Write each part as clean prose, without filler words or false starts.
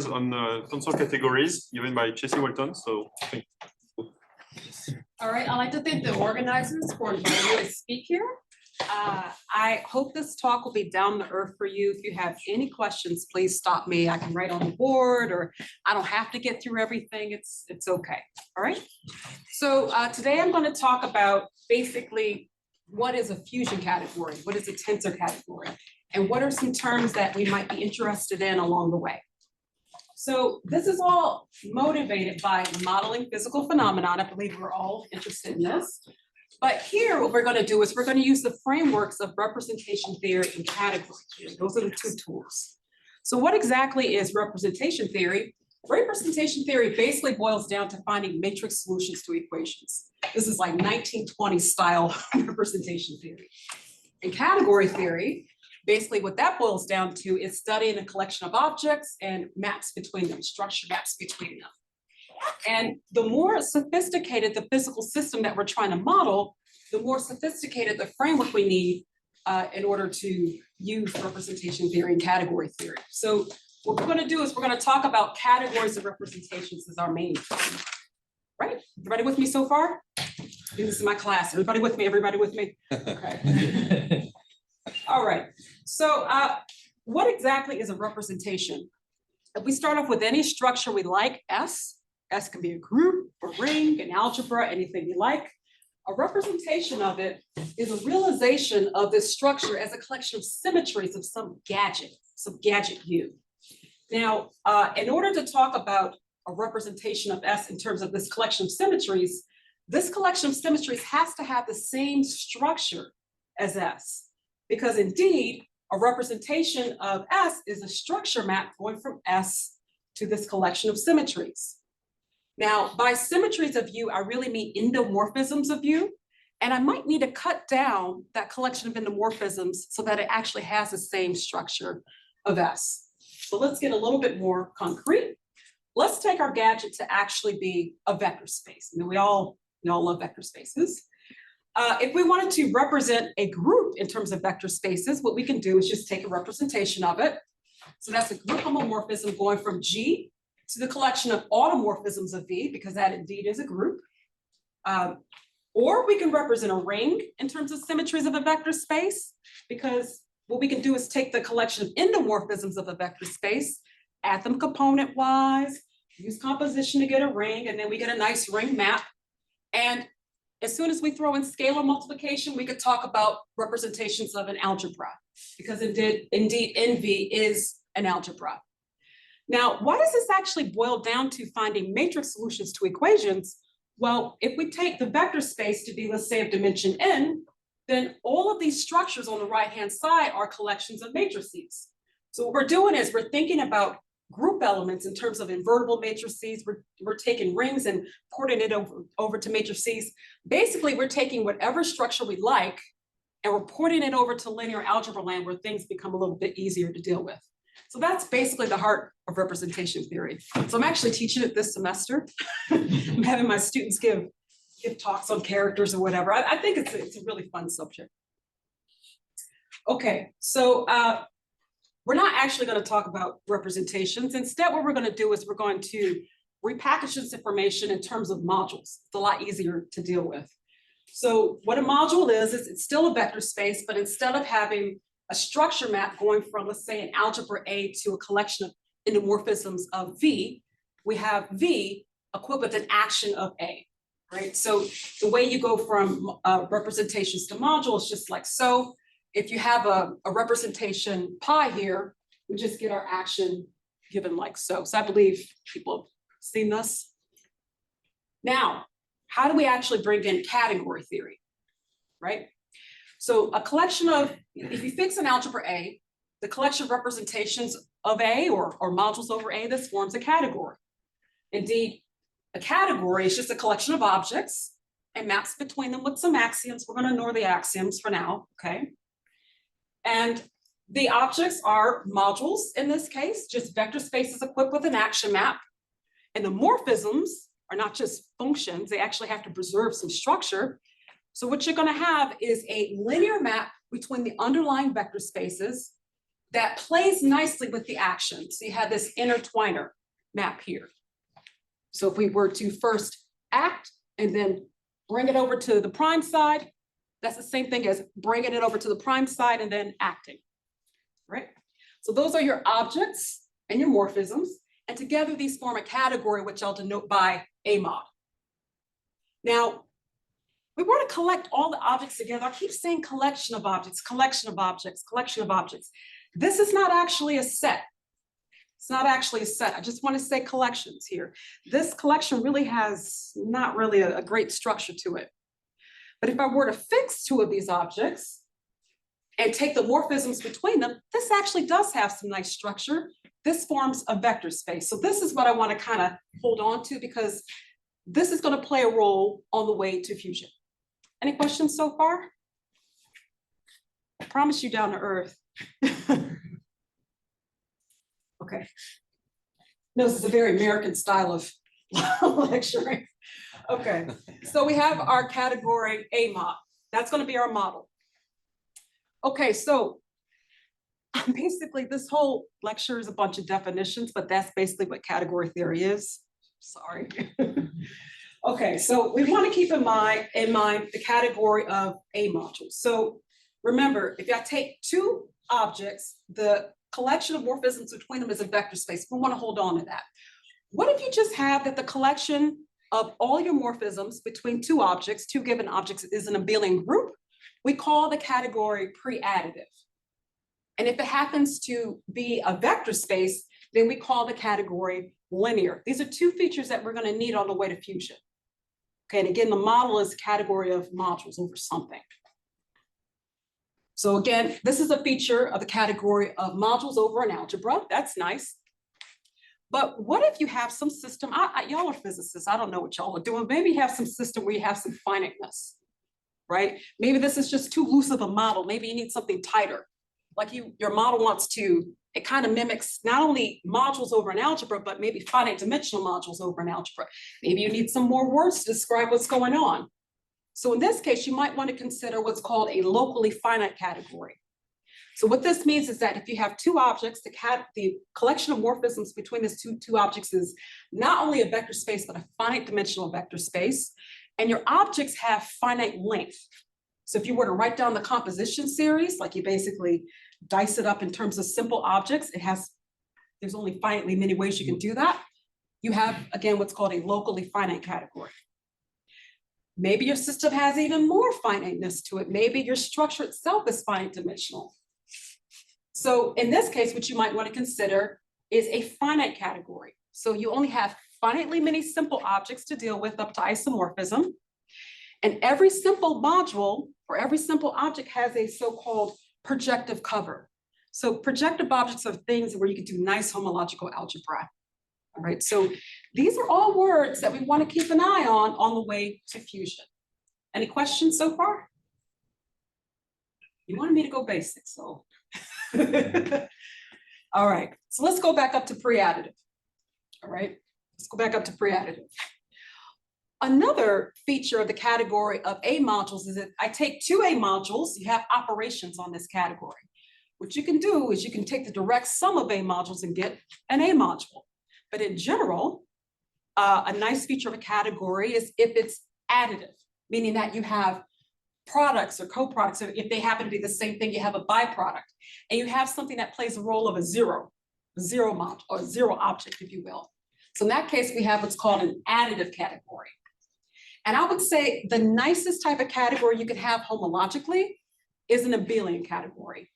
on tensor categories given by Walton. So all right, I'd like to thank the organizers for inviting me to speak here. I hope this talk will be down to earth for you. If you have any questions, please stop me. I can write on the board, or I don't have to get through everything. It's okay. All right. So today I'm going to talk about basically what is a fusion category, what is a tensor category, and what are some terms that we might be interested in along the way. So this is all motivated by modeling physical phenomenon. I believe we're all interested in this. But here, what we're going to do is we're going to use the frameworks of representation theory and category theory. Those are the two tools. So what exactly is representation theory? Representation theory basically boils down to finding matrix solutions to equations. This is like 1920s style representation theory. And category theory, basically what that boils down to is studying a collection of objects and maps between them, structure maps between them. And the more sophisticated the physical system that we're trying to model, the more sophisticated the framework we need in order to use representation theory and category theory. So what we're going to do is we're going to talk about categories of representations as our main theme. Right? Everybody with me so far? This is my class. Everybody with me? Everybody with me? Okay. All right. So what exactly is a representation? If we start off with any structure we like, S can be a group, a ring, an algebra, anything you like. A representation of it is a realization of this structure as a collection of symmetries of some gadget U. Now, in order to talk about a representation of S in terms of this collection of symmetries, this collection of symmetries has to have the same structure as S, because indeed, a representation of S is a structure map going from S to this collection of symmetries. Now, by symmetries of U, I really mean endomorphisms of U, and I might need to cut down that collection of endomorphisms so that it actually has the same structure of S. So let's get a little bit more concrete. Let's take our gadget to actually be a vector space. I mean, we all love vector spaces. If we wanted to represent a group in terms of vector spaces, what we can do is just take a representation of it. So that's a group homomorphism going from G to the collection of automorphisms of V, because that indeed is a group. Or we can represent a ring in terms of symmetries of a vector space, because what we can do is take the collection of endomorphisms of a vector space, add them component-wise, use composition to get a ring, and then we get a nice ring map. And as soon as we throw in scalar multiplication, we could talk about representations of an algebra, because indeed NV is an algebra. Now, why does this actually boil down to finding matrix solutions to equations? Well, if we take the vector space to be, let's say, of dimension n, then all of these structures on the right-hand side are collections of matrices. So what we're doing is we're thinking about group elements in terms of invertible matrices. We're taking rings and porting it over to matrices. Basically, we're taking whatever structure we like and we're porting it over to linear algebra land, where things become a little bit easier to deal with. So that's basically the heart of representation theory. So I'm actually teaching it this semester. I'm having my students give talks on characters or whatever. I think it's a really fun subject. Okay, so we're not actually going to talk about representations. Instead, what we're going to do is we're going to repackage this information in terms of modules. It's a lot easier to deal with. So what a module is it's still a vector space, but instead of having a structure map going from, let's say, an algebra A to a collection of endomorphisms of V, we have V equipped with an action of A, right? So the way you go from representations to modules, just like so. If you have a representation pi here, we just get our action given like so. So I believe people have seen this. Now, how do we actually bring in category theory, right? So a collection of, if you fix an algebra A, the collection of representations of A or modules over A, this forms a category. Indeed, a category is just a collection of objects and maps between them with some axioms. We're going to ignore the axioms for now, okay? And the objects are modules in this case, just vector spaces equipped with an action map. And the morphisms are not just functions, they actually have to preserve some structure. So what you're going to have is a linear map between the underlying vector spaces that plays nicely with the action. So you have this intertwiner map here. So if we were to first act and then bring it over to the prime side, that's the same thing as bringing it over to the prime side and then acting, right? So those are your objects and your morphisms. And together these form a category, which I'll denote by a mod. Now, we want to collect all the objects together. I keep saying collection of objects, collection of objects, collection of objects. This is not actually a set. It's not actually a set. I just want to say collections here. This collection really has not really a great structure to it. But if I were to fix two of these objects and take the morphisms between them, this actually does have some nice structure. This forms a vector space. So this is what I want to kind of hold on to, because this is going to play a role on the way to fusion. Any questions so far? I promise you down to earth. Okay. No, this is a very American style of lecturing. Okay, so we have our category A mod. That's going to be our model. Okay, so basically this whole lecture is a bunch of definitions, but that's basically what category theory is. Sorry. Okay, so we want to keep in mind the category of A modules. So remember, if I take two objects, the collection of morphisms between them is a vector space. We want to hold on to that. What if you just have that the collection of all your morphisms between two objects, two given objects, is an abelian group? We call the category pre-additive. And if it happens to be a vector space, then we call the category linear. These are two features that we're going to need on the way to fusion. Okay, and again, the model is a category of modules over something. So again, this is a feature of the category of modules over an algebra. That's nice. But what if you have some system, y'all are physicists, I don't know what y'all are doing. Maybe you have some system where you have some finiteness, right? Maybe this is just too loose of a model. Maybe you need something tighter. Like your model wants to, it kind of mimics not only modules over an algebra, but maybe finite dimensional modules over an algebra. Maybe you need some more words to describe what's going on. So in this case, you might want to consider what's called a locally finite category. So what this means is that if you have two objects, the collection of morphisms between these two objects is not only a vector space, but a finite dimensional vector space. And your objects have finite length. So if you were to write down the composition series, like you basically dice it up in terms of simple objects, there's only finitely many ways you can do that. You have, again, what's called a locally finite category. Maybe your system has even more finiteness to it. Maybe your structure itself is finite dimensional. So in this case, what you might want to consider is a finite category. So you only have finitely many simple objects to deal with up to isomorphism. And every simple module or every simple object has a so-called projective cover. So projective objects are things where you can do nice homological algebra. All right, so these are all words that we want to keep an eye on the way to fusion. Any questions so far? You wanted me to go basic, so. All right, so let's go back up to pre-additive. All right, let's go back up to pre-additive. Another feature of the category of A modules is that I take two A modules, you have operations on this category. What you can do is you can take the direct sum of A modules and get an A module. But in general, a nice feature of a category is if it's additive, meaning that you have products or co-products, or if they happen to be the same thing, you have a byproduct, and you have something that plays a role of a zero module, or zero object, if you will. So in that case, we have what's called an additive category. And I would say the nicest type of category you could have homologically is an abelian category.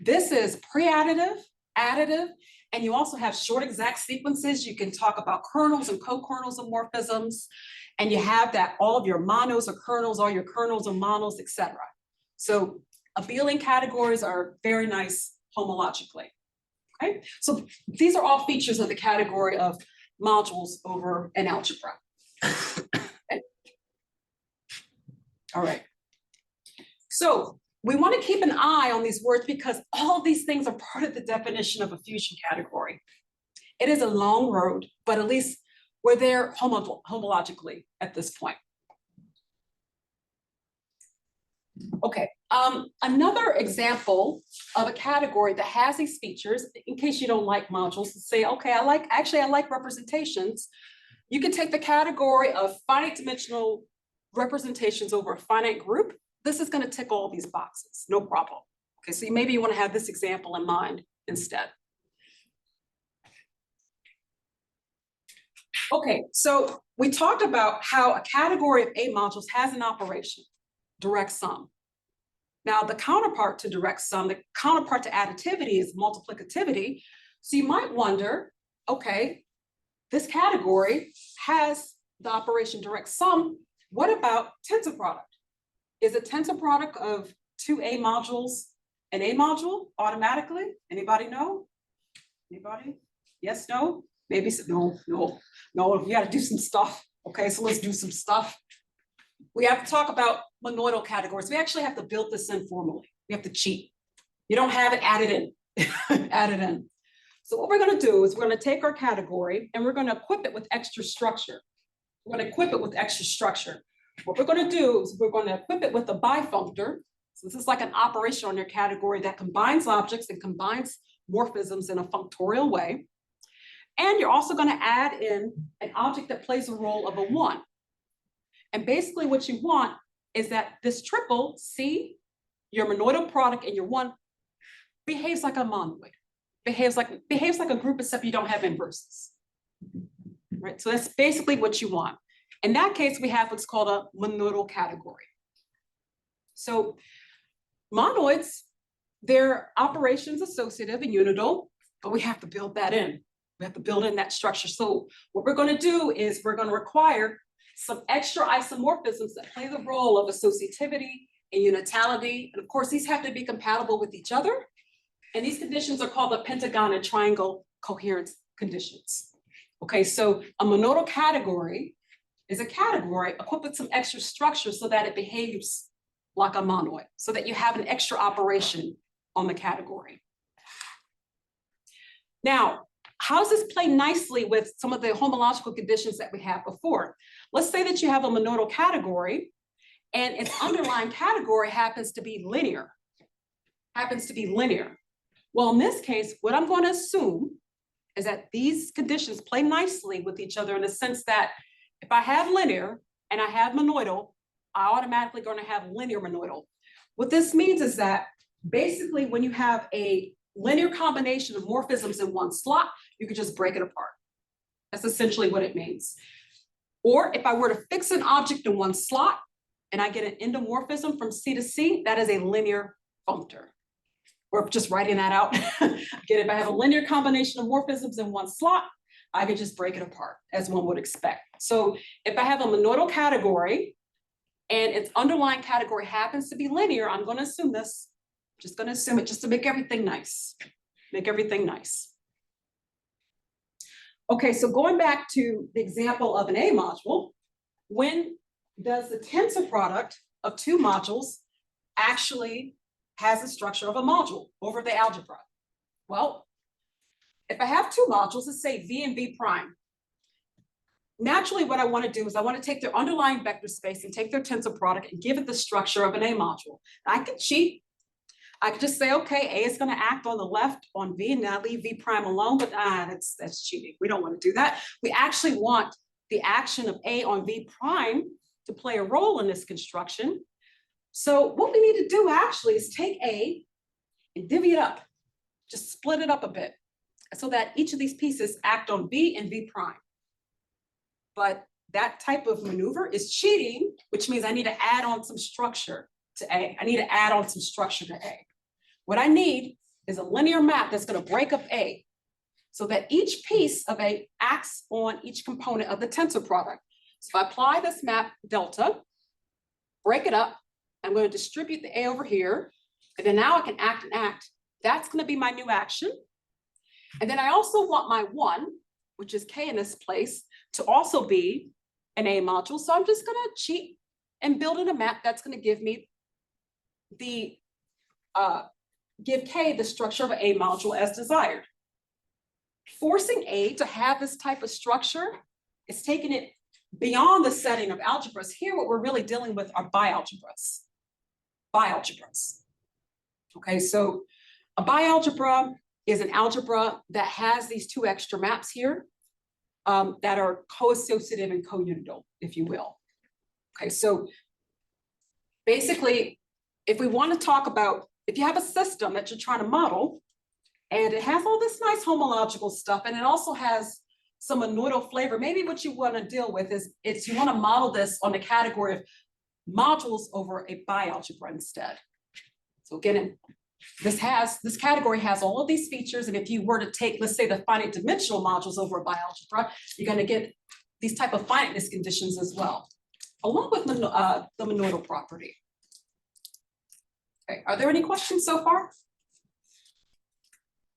This is pre-additive, additive, and you also have short exact sequences. You can talk about kernels and co-kernels of morphisms, and you have that all of your monos or kernels, all your kernels or monos, etc. So abelian categories are very nice homologically. Okay, so these are all features of the category of modules over an algebra. Okay. All right. So we want to keep an eye on these words because all of these things are part of the definition of a fusion category. It is a long road, but at least we're there homologically at this point. Okay, another example of a category that has these features, in case you don't like modules, to say, okay, I like representations. You can take the category of finite dimensional representations over a finite group. This is going to tick all these boxes, no problem. Okay, so maybe you want to have this example in mind instead. Okay, so we talked about how a category of A modules has an operation, direct sum. Now, the counterpart to direct sum, the counterpart to additivity is multiplicativity. So you might wonder, okay, this category has the operation direct sum. What about tensor product? Is a tensor product of two A modules an A module automatically? Anybody know? Anybody? Yes, no? Maybe no, you gotta do some stuff. Okay, so let's do some stuff. We have to talk about monoidal categories. We actually have to build this in formally. We have to cheat. You don't have it, add it in, add it in. So what we're gonna do is we're gonna take our category and we're gonna equip it with extra structure. We're gonna equip it with extra structure. What we're gonna do is we're gonna equip it with a bifunctor. So this is like an operation on your category that combines objects and combines morphisms in a functorial way. And you're also gonna add in an object that plays a role of a one. And basically what you want is that this triple, C, your monoidal product and your one, behaves like a monoid, behaves like a group, except you don't have inverses, right? So that's basically what you want. In that case, we have what's called a monoidal category. So monoids, they're operations associative and unidal, but we have to build that in. We have to build in that structure. So what we're going to do is we're going to require some extra isomorphisms that play the role of associativity and unitality. And of course, these have to be compatible with each other. And these conditions are called the pentagon and triangle coherence conditions. Okay, so a monoidal category is a category equipped with some extra structure so that it behaves like a monoid, so that you have an extra operation on the category. Now, how does this play nicely with some of the homological conditions that we had before? Let's say that you have a monoidal category and its underlying category happens to be linear. Well, in this case, what I'm going to assume is that these conditions play nicely with each other in the sense that if I have linear and I have monoidal, I automatically going to have linear monoidal. What this means is that basically when you have a linear combination of morphisms in one slot, you could just break it apart. That's essentially what it means. Or if I were to fix an object in one slot and I get an endomorphism from C to C, that is a linear functor. We're just writing that out. Again, if I have a linear combination of morphisms in one slot, I could just break it apart as one would expect. So if I have a monoidal category and its underlying category happens to be linear, I'm going to assume this. Just going to assume it just to make everything nice. Okay, so going back to the example of an A module, when does the tensor product of two modules actually has the structure of a module over the algebra? Well, if I have two modules, let's say V and V prime. Naturally, what I want to do is I want to take their underlying vector space and take their tensor product and give it the structure of an A module. I can cheat. I could just say, okay, A is going to act on the left on V and now leave V prime alone, but that's cheating. We don't want to do that. We actually want the action of A on V prime to play a role in this construction. So what we need to do actually is take A and divvy it up, just split it up a bit so that each of these pieces act on V and V prime. But that type of maneuver is cheating, which means I need to add on some structure to A. What I need is a linear map that's going to break up A so that each piece of A acts on each component of the tensor product. So if I apply this map delta, break it up, I'm going to distribute the A over here, and then now I can act and act. That's going to be my new action. And then I also want my one, which is K in this place, to also be an A module. So I'm just going to cheat and build in a map that's going to give me the give K the structure of an A module as desired. Forcing A to have this type of structure is taking it beyond the setting of algebras. Here, what we're really dealing with are bialgebras. bialgebras. Okay, so a bialgebra is an algebra that has these two extra maps here that are co-associative and co-unitary, if you will. Okay, so basically, if we want to talk about, if you have a system that you're trying to model, and it has all this nice homological stuff, and it also has some monoidal flavor, maybe what you want to deal with is you want to model this on the category of modules over a bialgebra instead. So again, this category has all of these features, and if you were to take, let's say, the finite dimensional modules over a bialgebra, you're going to get these type of finiteness conditions as well, along with the monoidal property. Okay, are there any questions so far?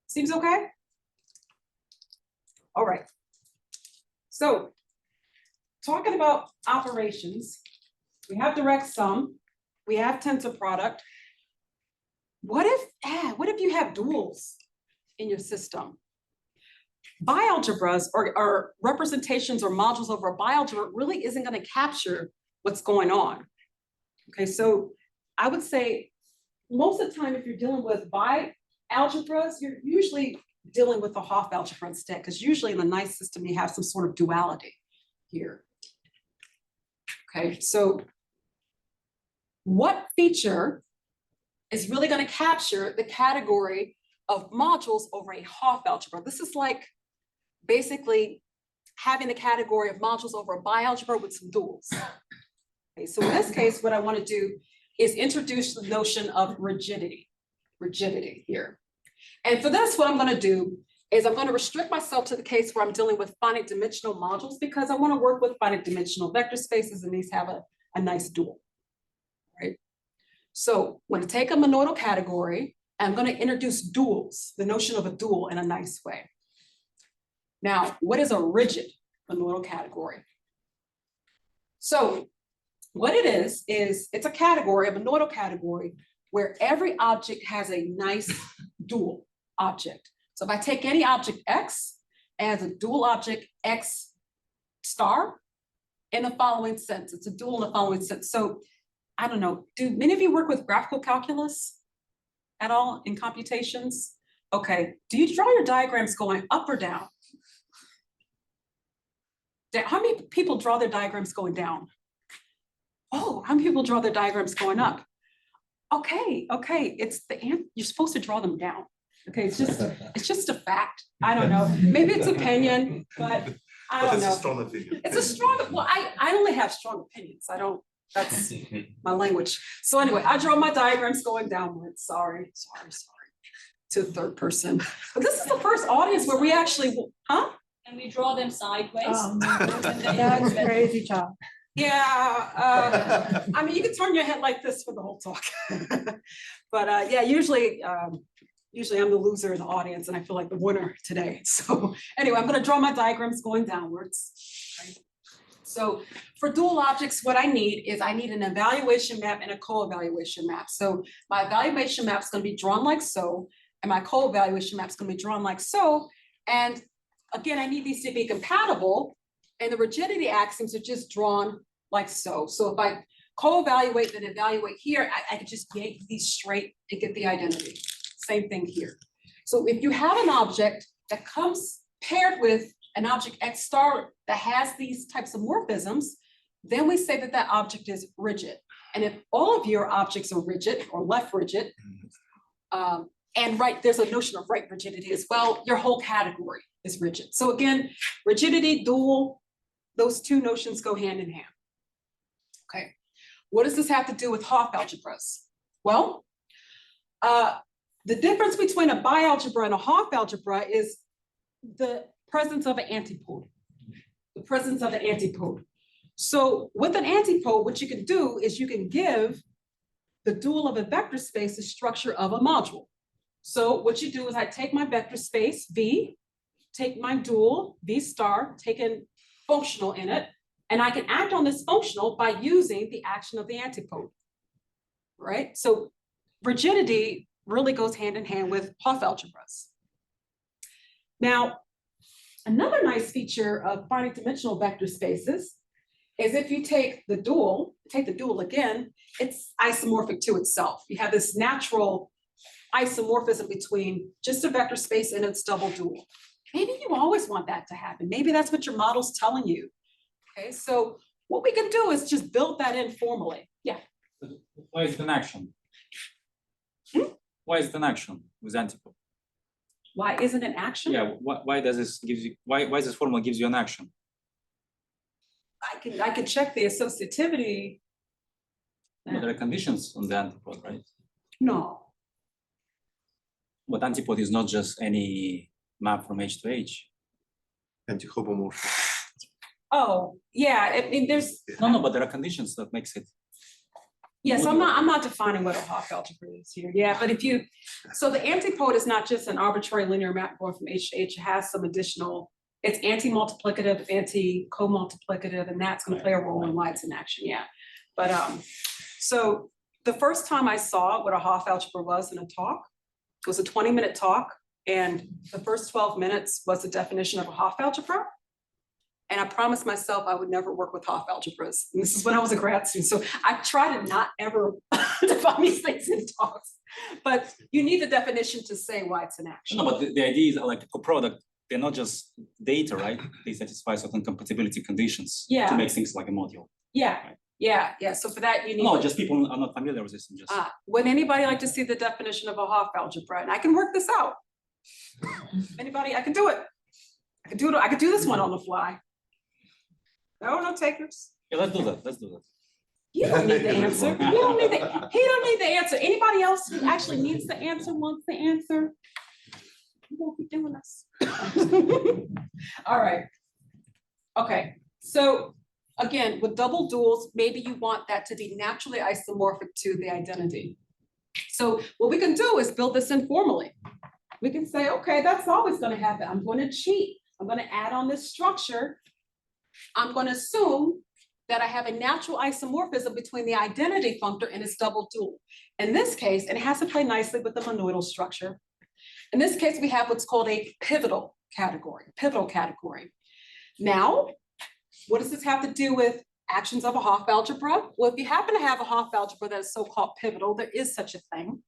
Seems okay? All right. So talking about operations, we have direct sum, we have tensor product. What if you have duals in your system? Bialgebras or representations or modules over a bialgebra really isn't going to capture what's going on. Okay, so I would say most of the time, if you're dealing with bialgebras, you're usually dealing with a Hopf algebra instead, because usually in the nice system, you have some sort of duality here. Okay, so what feature is really going to capture the category of modules over a Hopf algebra? This is like basically having the category of modules over a bialgebra with some duals. Okay, so in this case, what I want to do is introduce the notion of rigidity here. And for this, what I'm going to do is I'm going to restrict myself to the case where I'm dealing with finite dimensional modules, because I want to work with finite dimensional vector spaces, and these have a nice dual, right? So I'm going to take a monoidal category, and I'm going to introduce duals, the notion of a dual in a nice way. Now, what is a rigid monoidal category? So what it is it's a category, a monoidal category, where every object has a nice dual object. So if I take any object X as a dual object X star in the following sense, it's a dual in the following sense. So I don't know, do many of you work with graphical calculus at all in computations? Okay, do you draw your diagrams going up or down? How many people draw their diagrams going down? Oh, how many people draw their diagrams going up? Okay, it's you're supposed to draw them down. Okay, it's just a fact. I don't know. Maybe it's opinion, but I don't know. It's a strong opinion. It's a strong, well, I only have strong opinions. That's my language. So anyway, I draw my diagrams going downwards. Sorry. To the third person. But this is the first audience where we actually, And we draw them sideways. That's crazy job. Yeah, I mean, you can turn your head like this for the whole talk. But yeah, usually I'm the loser in the audience, and I feel like the winner today. So anyway, I'm going to draw my diagrams going downwards. Right? So for dual objects, what I need an evaluation map and a co-evaluation map. So my evaluation map is going to be drawn like so, and my co-evaluation map is going to be drawn like so. And again, I need these to be compatible. And the rigidity axioms are just drawn like so. So if I co-evaluate and evaluate here, I could just yank these straight and get the identity. Same thing here. So if you have an object that comes paired with an object X star that has these types of morphisms, then we say that that object is rigid. And if all of your objects are rigid or left rigid, and right, there's a notion of right rigidity as well, your whole category is rigid. So again, rigidity, dual, those two notions go hand in hand. Okay, what does this have to do with Hopf algebras? Well, the difference between a bialgebra and a Hopf algebra is the presence of an antipode. The presence of an antipode. So with an antipode, what you can do is you can give the dual of a vector space the structure of a module. So what you do is I take my vector space V, take my dual V star, take in functional in it, and I can act on this functional by using the action of the antipode, right? So rigidity really goes hand in hand with Hopf algebras. Now, another nice feature of finite dimensional vector spaces is if you take the dual again, it's isomorphic to itself. You have this natural isomorphism between just a vector space and its double dual. Maybe you always want that to happen. Maybe that's what your model's telling you. Okay, so what we can do is just build that in formally. Yeah. Why is it an action? Why is it an action with antipode? Why isn't it action? Yeah, why does this gives you why this formula gives you an action? I can check the associativity. But there are conditions on the antipode, right? No. But antipode is not just any map from H to H. Anti-homomorphic. Oh, yeah, I mean, there's, No, but there are conditions that makes it. yes, I'm not defining what a Hopf algebra is here. Yeah, but if you, so the antipode is not just an arbitrary linear map going from H to H, it has some additional, it's anti-multiplicative, anti-co-multiplicative, and that's gonna play a role in why it's in action, yeah. But so the first time I saw what a Hopf algebra was in a talk, it was a 20-minute talk, and the first 12 minutes was the definition of a Hopf algebra. And I promised myself I would never work with Hopf algebras. And this is when I was a grad student. So I try to not ever define these things in talks. But you need the definition to say why it's an action. No, but the idea is like a coproduct. They're not just data, right? They satisfy certain compatibility conditions to make things like a module. Yeah, yeah. So for that, you need. No, just people are not familiar with this. And just would anybody like to see the definition of a Hopf algebra? And I can work this out. Anybody? I can do it. I can do it. I could do this one on the fly. No takers. yeah, let's do that. Let's do that. You don't need the answer. You don't need the, he don't need the answer. Anybody else who actually needs the answer wants the answer? We won't be doing this. All right. Okay. So again, with double duals, maybe you want that to be naturally isomorphic to the identity. So what we can do is build this informally. We can say, okay, that's always going to happen. I'm going to cheat. I'm going to add on this structure. I'm going to assume that I have a natural isomorphism between the identity functor and its double dual. In this case, and it has to play nicely with the monoidal structure. In this case, we have what's called a pivotal category. Now, what does this have to do with actions of a Hopf algebra? Well, if you happen to have a Hopf algebra that is so-called pivotal, there is such a thing.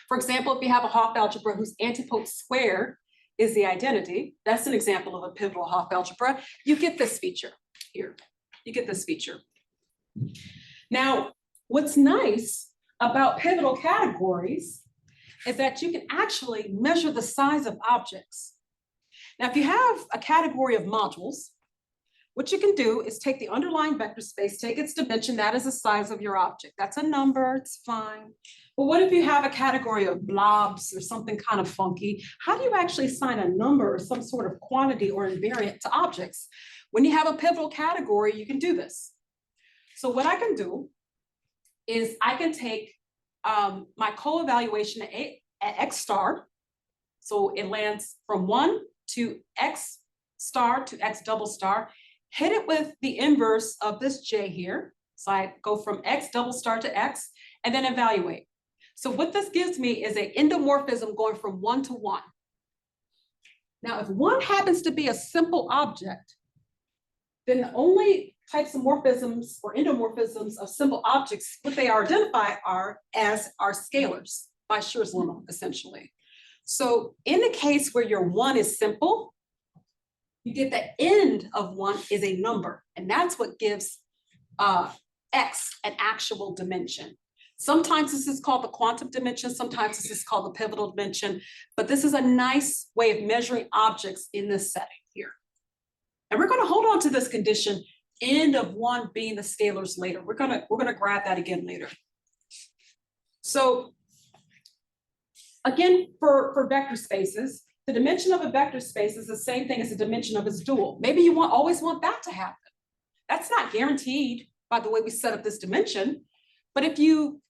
For example, if you have a Hopf algebra whose antipode squared is the identity, that's an example of a pivotal Hopf algebra, you get this feature here. You get this feature. Now, what's nice about pivotal categories is that you can actually measure the size of objects. Now, if you have a category of modules, what you can do is take the underlying vector space, take its dimension, that is the size of your object. That's a number, it's fine. But what if you have a category of blobs or something kind of funky? How do you actually assign a number or some sort of quantity or invariant to objects? When you have a pivotal category, you can do this. So what I can do is I can take my co-evaluation at X star. So it lands from 1 to X star to X double star, hit it with the inverse of this J here. So I go from X double star to X and then evaluate. So what this gives me is an endomorphism going from 1 to 1. Now, if 1 happens to be a simple object, then the only types of morphisms or endomorphisms of simple objects, what they are identified are as are scalars by Schur's lemma, essentially. So in the case where your 1 is simple, you get the end of 1 is a number, and that's what gives X an actual dimension. Sometimes this is called the quantum dimension, sometimes this is called the pivotal dimension, but this is a nice way of measuring objects in this setting here. And we're going to hold on to this condition, end of 1 being the scalars later. We're gonna grab that again later. So again, for vector spaces, the dimension of a vector space is the same thing as the dimension of its dual. Maybe you always want that to happen. That's not guaranteed by the way we set up this dimension, but if you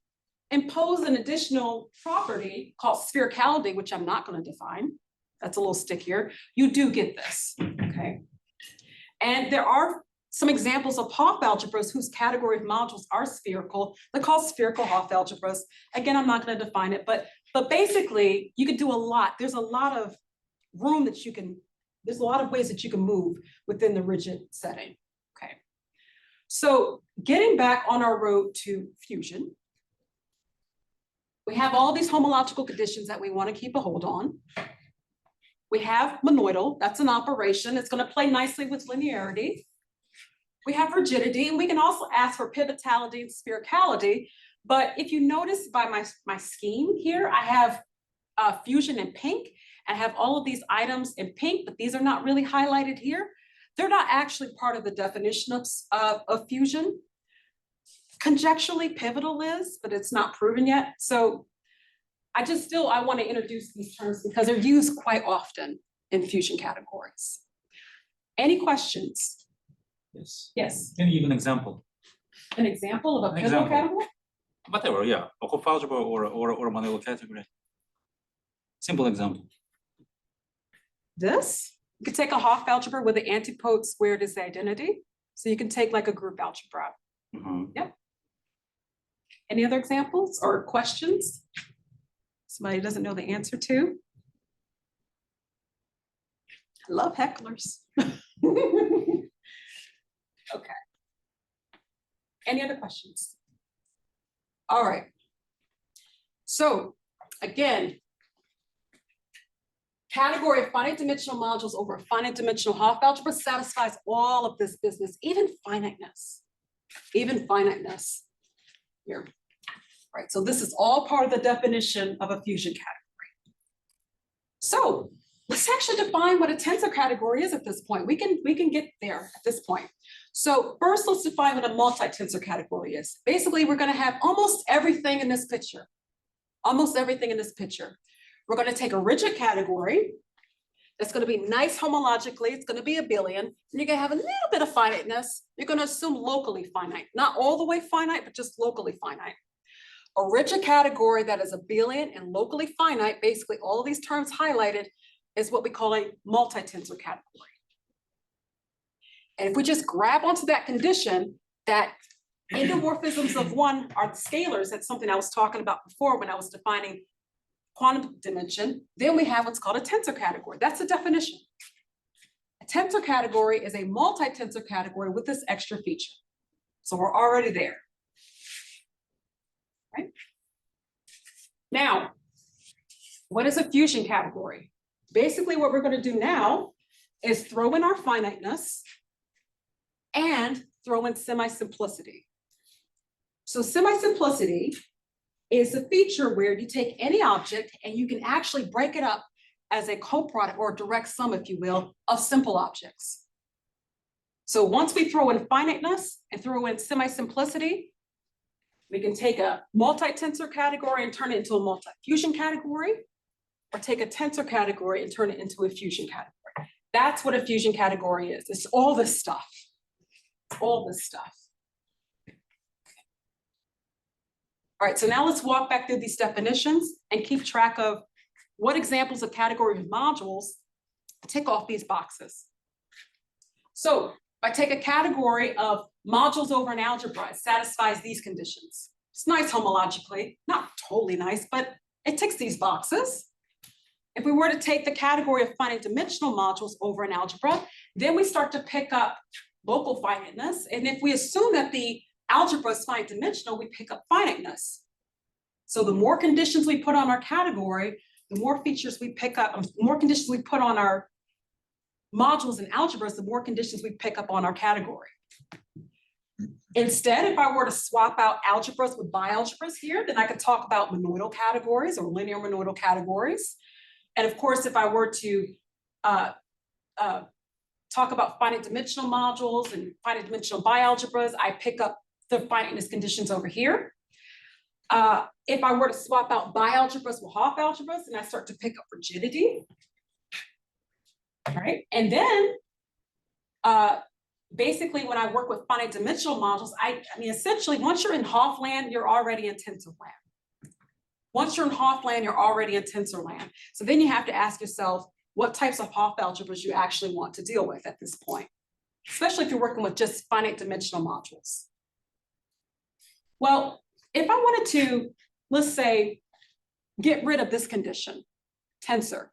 impose an additional property called sphericality, which I'm not going to define, that's a little stickier, you do get this, okay? And there are some examples of Hopf algebras whose category of modules are spherical. They're called spherical Hopf algebras. Again, I'm not going to define it, but basically you could do a lot. There's a lot of room that you can, there's a lot of ways that you can move within the rigid setting, okay? So getting back on our road to fusion, we have all these homological conditions that we want to keep a hold on. We have monoidal, that's an operation. It's going to play nicely with linearity. We have rigidity, and we can also ask for pivotality and sphericality. But if you notice by my scheme here, I have fusion in pink. I have all of these items in pink, but these are not really highlighted here. They're not actually part of the definition of fusion. Conjecturally, pivotal is, but it's not proven yet. So I want to introduce these terms because they're used quite often in fusion categories. Any questions? Yes. Yes. Can you give an example? An example of a An pivotal example. category? Whatever, yeah. A Hopf algebra or a modular category. Simple example. This? You could take a Hopf algebra where the antipode squared is the identity. So you can take like a group algebra. Yep. Any other examples or questions? Somebody doesn't know the answer to? I love hecklers. Okay. Any other questions? All right. So again, category of finite dimensional modules over a finite dimensional Hopf algebra satisfies all of this business, even finiteness. Even finiteness. Here. Right, so this is all part of the definition of a fusion category. So let's actually define what a tensor category is at this point. We can get there at this point. So first, let's define what a multi-tensor category is. Basically, we're going to have almost everything in this picture. Almost everything in this picture. We're going to take a rigid category that's going to be nice homologically. It's going to be abelian. And you're going to have a little bit of finiteness. You're going to assume locally finite. Not all the way finite, but just locally finite. A rigid category that is abelian and locally finite, basically all of these terms highlighted, is what we call a multi-tensor category. And if we just grab onto that condition that endomorphisms of one are scalars, that's something I was talking about before when I was defining quantum dimension, then we have what's called a tensor category. That's the definition. A tensor category is a multi-tensor category with this extra feature. So we're already there. Right? Now, what is a fusion category? Basically, what we're going to do now is throw in our finiteness and throw in semi-simplicity. So semi-simplicity is a feature where you take any object and you can actually break it up as a coproduct or a direct sum, if you will, of simple objects. So once we throw in finiteness and throw in semi-simplicity, we can take a multi-tensor category and turn it into a multi-fusion category, or take a tensor category and turn it into a fusion category. That's what a fusion category is. It's all this stuff. All this stuff. All right, so now let's walk back through these definitions and keep track of what examples of category of modules tick off these boxes. So if I take a category of modules over an algebra, it satisfies these conditions. It's nice homologically, not totally nice, but it ticks these boxes. If we were to take the category of finite dimensional modules over an algebra, then we start to pick up local finiteness. And if we assume that the algebra is finite dimensional, we pick up finiteness. So the more conditions we put on our category, the more features we pick up, the more conditions we put on our modules and algebras, the more conditions we pick up on our category. Instead, if I were to swap out algebras with bialgebras here, then I could talk about monoidal categories or linear monoidal categories. And of course, if I were to talk about finite dimensional modules and finite dimensional bialgebras, I pick up the finiteness conditions over here. If I were to swap out bialgebras with Hopf algebras, then I start to pick up rigidity. All right, and then basically when I work with finite dimensional modules, I mean, essentially, once you're in Hopf land, you're already in tensor land. Once you're in Hopf land, you're already in tensor land. So then you have to ask yourself what types of Hopf algebras you actually want to deal with at this point, especially if you're working with just finite dimensional modules. Well, if I wanted to, let's say, get rid of this condition, tensor.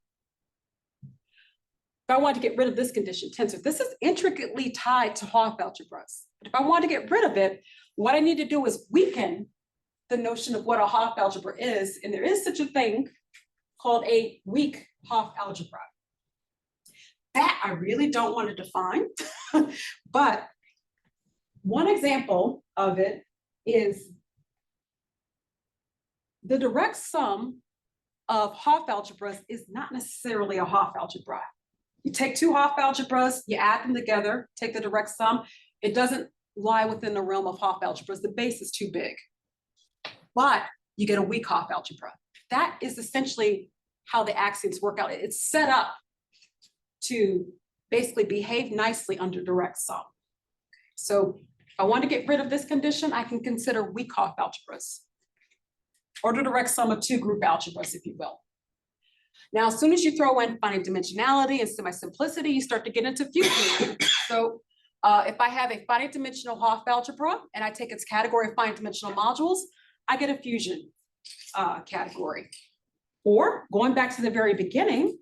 If I wanted to get rid of this condition, tensor, this is intricately tied to Hopf algebras. But if I want to get rid of it, what I need to do is weaken the notion of what a Hopf algebra is, and there is such a thing called a weak Hopf algebra. That I really don't want to define, but one example of it is the direct sum of Hopf algebras is not necessarily a Hopf algebra. You take two Hopf algebras, you add them together, take the direct sum. It doesn't lie within the realm of Hopf algebras. The base is too big, but you get a weak Hopf algebra. That is essentially how the axioms work out. It's set up to basically behave nicely under direct sum. So if I want to get rid of this condition, I can consider weak Hopf algebras, or the direct sum of two group algebras, if you will. Now, as soon as you throw in finite dimensionality and semi-simplicity, you start to get into fusion. So if I have a finite dimensional Hopf algebra and I take its category of finite dimensional modules, I get a fusion category. Or going back to the very beginning,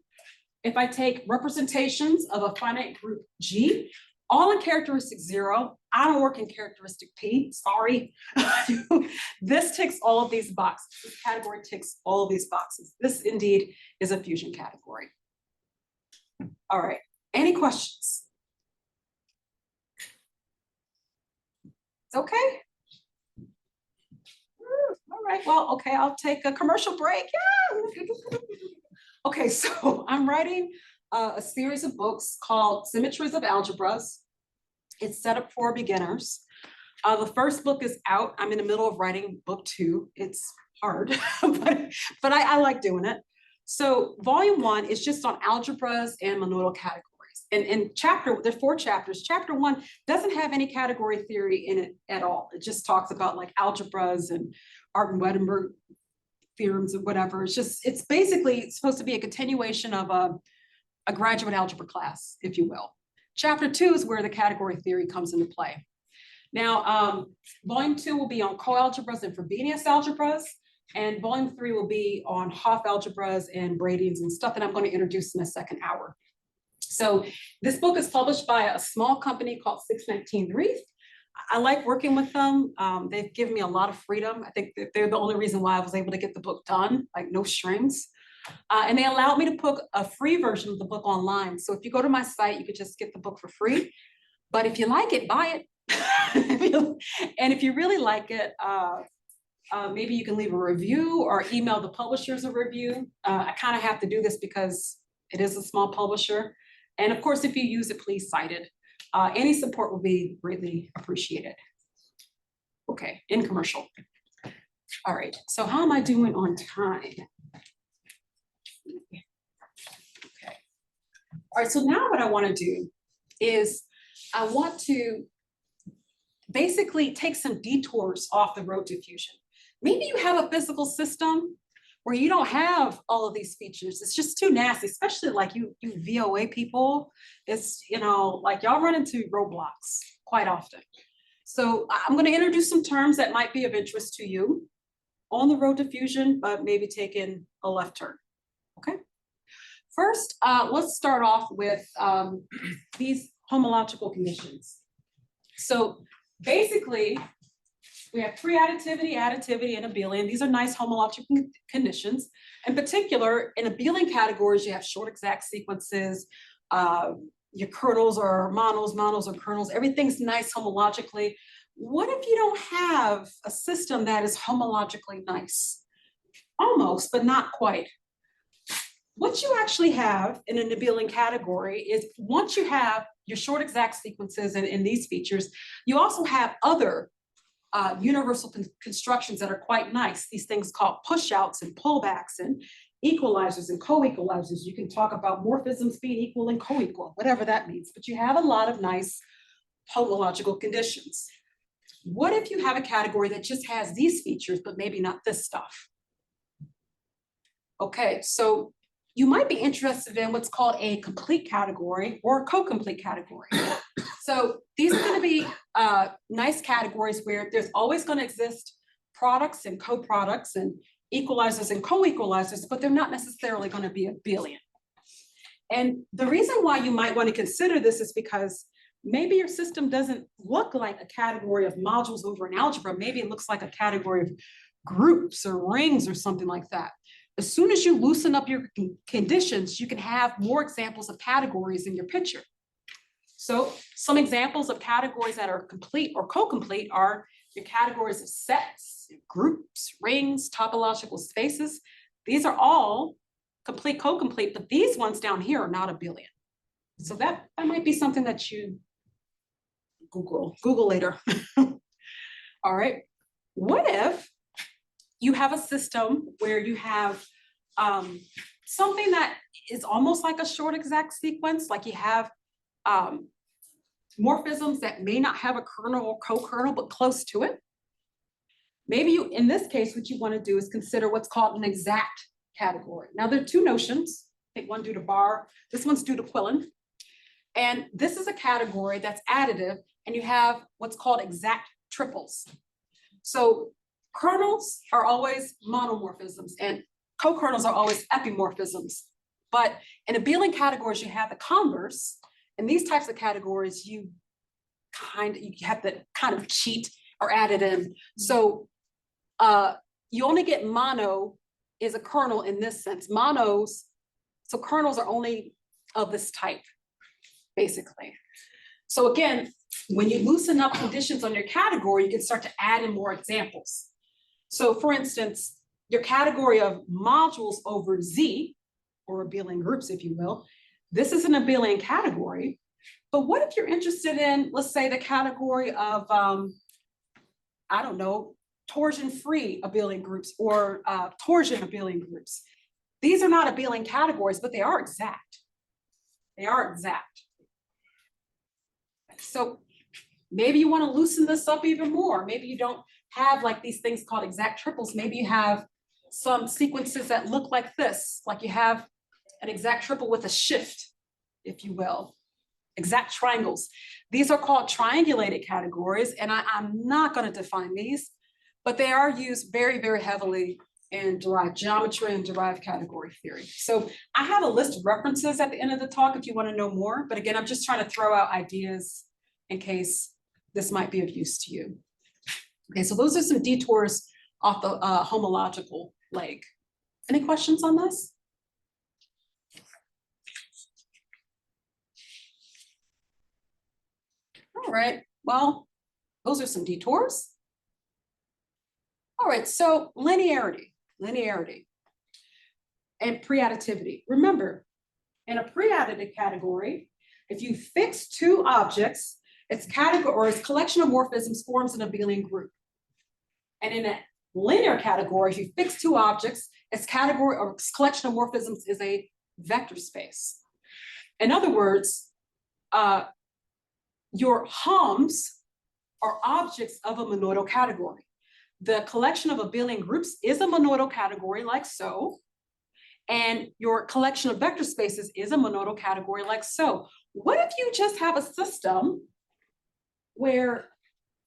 if I take representations of a finite group G, all in characteristic 0, I don't work in characteristic P, sorry. This ticks all of these boxes. This category ticks all of these boxes. This indeed is a fusion category. All right, any questions? It's okay? All right, well, okay, I'll take a commercial break. Yeah. Okay, so I'm writing a series of books called Symmetries of Algebras. It's set up for beginners. The first book is out. I'm in the middle of writing book 2. It's hard, but I like doing it. So volume 1 is just on algebras and monoidal categories. And there are 4 chapters. Chapter 1 doesn't have any category theory in it at all. It just talks about like algebras and Artin-Wedenberg theorems or whatever. It's basically supposed to be a continuation of a graduate algebra class, if you will. Chapter 2 is where the category theory comes into play. Now, volume 2 will be on coalgebras and Frobenius algebras, and volume 3 will be on Hopf algebras and Bradians and stuff that I'm going to introduce in the second hour. So this book is published by a small company called 619 Reith. I like working with them. They've given me a lot of freedom. I think that they're the only reason why I was able to get the book done, like no strings. And they allowed me to put a free version of the book online. So if you go to my site, you could just get the book for free. But if you like it, buy it. And if you really like it, maybe you can leave a review or email the publishers a review. I kind of have to do this because it is a small publisher. And of course, if you use it, please cite it. Any support will be greatly appreciated. Okay, in commercial. All right, so how am I doing on time? Okay. All right, so now what I want to do is I want to basically take some detours off the road to fusion. Maybe you have a physical system where you don't have all of these features. It's just too nasty, especially like you VOA people. It's, you know, like y'all run into roadblocks quite often. So I'm going to introduce some terms that might be of interest to you on the road to fusion, but maybe taking a left turn. Okay. First, let's start off with these homological conditions. So basically, we have pre-additivity, additivity, and abelian. These are nice homological conditions. In particular, in abelian categories, you have short exact sequences. Your kernels are monos, monos are kernels. Everything's nice homologically. What if you don't have a system that is homologically nice? Almost, but not quite. What you actually have in an abelian category is once you have your short exact sequences and these features, you also have other universal constructions that are quite nice. These things called push-outs and pullbacks and equalizers and co-equalizers. You can talk about morphisms being equal and co-equal, whatever that means, but you have a lot of nice homological conditions. What if you have a category that just has these features, but maybe not this stuff? Okay, so you might be interested in what's called a complete category or a co-complete category. So these are going to be nice categories where there's always going to exist products and co-products and equalizers and co-equalizers, but they're not necessarily going to be abelian. And the reason why you might want to consider this is because maybe your system doesn't look like a category of modules over an algebra. Maybe it looks like a category of groups or rings or something like that. As soon as you loosen up your conditions, you can have more examples of categories in your picture. So some examples of categories that are complete or co-complete are your categories of sets, groups, rings, topological spaces. These are all complete, co-complete, but these ones down here are not abelian. So that might be something that you Google later. All right. What if you have a system where you have something that is almost like a short exact sequence, like you have morphisms that may not have a kernel or co-kernel, but close to it. Maybe you, in this case, what you want to do is consider what's called an exact category. Now there are two notions. I think one due to Barr, this one's due to Quillen. And this is a category that's additive, and you have what's called exact triples. So kernels are always monomorphisms and co-kernels are always epimorphisms. But in abelian categories, you have the converse. In these types of categories, you have to kind of cheat or add it in. So you only get mono is a kernel in this sense. Monos, so kernels are only of this type, basically. So again, when you loosen up conditions on your category, you can start to add in more examples. So for instance, your category of modules over Z, or abelian groups, if you will, this is an abelian category. But what if you're interested in, let's say, the category of, I don't know, torsion-free abelian groups or torsion abelian groups? These are not abelian categories, but they are exact. They are exact. So maybe you want to loosen this up even more. Maybe you don't have like these things called exact triples. Maybe you have some sequences that look like this, like you have an exact triple with a shift, if you will. Exact triangles. These are called triangulated categories, and I'm not going to define these, but they are used very, very heavily in derived geometry and derived category theory. So I have a list of references at the end of the talk if you want to know more, but again, I'm just trying to throw out ideas in case this might be of use to you. Okay, so those are some detours off the homological leg. Any questions on this? All right, well, those are some detours. All right, so linearity and pre-additivity. Remember, in a pre-additive category, if you fix two objects, its category or its collection of morphisms forms an abelian group. And in a linear category, if you fix two objects, its category or its collection of morphisms is a vector space. In other words, your hums are objects of a monoidal category. The collection of abelian groups is a monoidal category like so, and your collection of vector spaces is a monoidal category like so. What if you just have a system where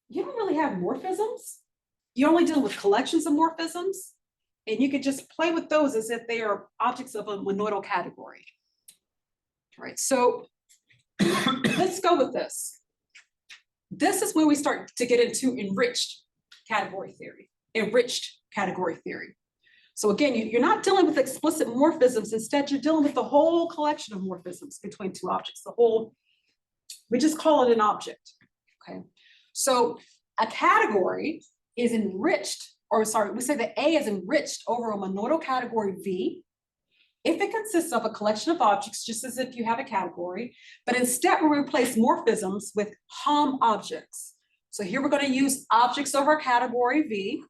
you don't really have morphisms? You're only dealing with collections of morphisms, and you could just play with those as if they are objects of a monoidal category. All right, so let's go with this. This is where we start to get into enriched category theory. So again, you're not dealing with explicit morphisms. Instead, you're dealing with the whole collection of morphisms between two objects. The whole, we just call it an object. Okay. So a category is enriched, or sorry, we say that A is enriched over a monoidal category V if it consists of a collection of objects, just as if you have a category, but instead we replace morphisms with hom objects. So here we're going to use objects over a category V.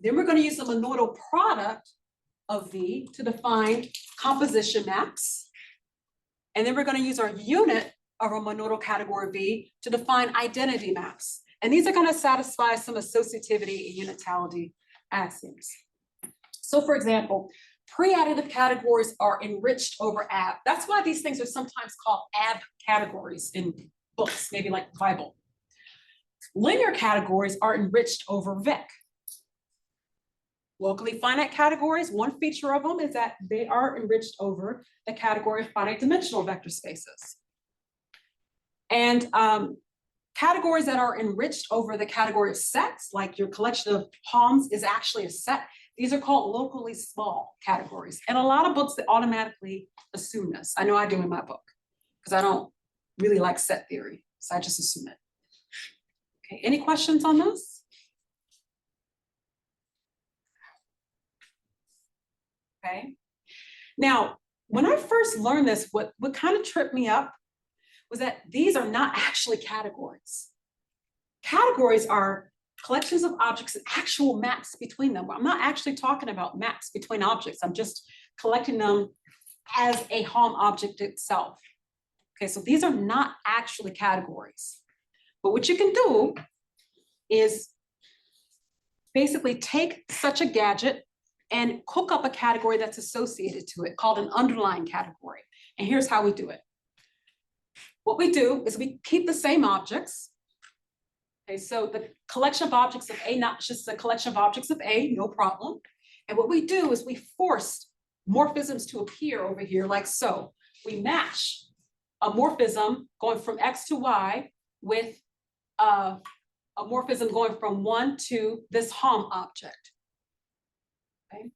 Then we're going to use the monoidal product of V to define composition maps. And then we're going to use our unit of a monoidal category V to define identity maps. And these are going to satisfy some associativity and unitality axioms. So for example, pre-additive categories are enriched over AB. That's why these things are sometimes called AB categories in books, maybe like the Bible. Linear categories are enriched over VEC. Locally finite categories, one feature of them is that they are enriched over the category of finite dimensional vector spaces. And categories that are enriched over the category of sets, like your collection of poems is actually a set. These are called locally small categories. And a lot of books that automatically assume this. I know I do in my book, because I don't really like set theory, so I just assume it. Okay, any questions on this? Okay. Now, when I first learned this, what kind of tripped me up was that these are not actually categories. Categories are collections of objects and actual maps between them. I'm not actually talking about maps between objects. I'm just collecting them as a home object itself. Okay, so these are not actually categories. But what you can do is basically take such a gadget and cook up a category that's associated to it called an underlying category. And here's how we do it. What we do is we keep the same objects. Okay, so the collection of objects of A, not just the collection of objects of A, no problem. And what we do is we force morphisms to appear over here like so. We match a morphism going from X to Y with a morphism going from 1 to this hom object. Okay.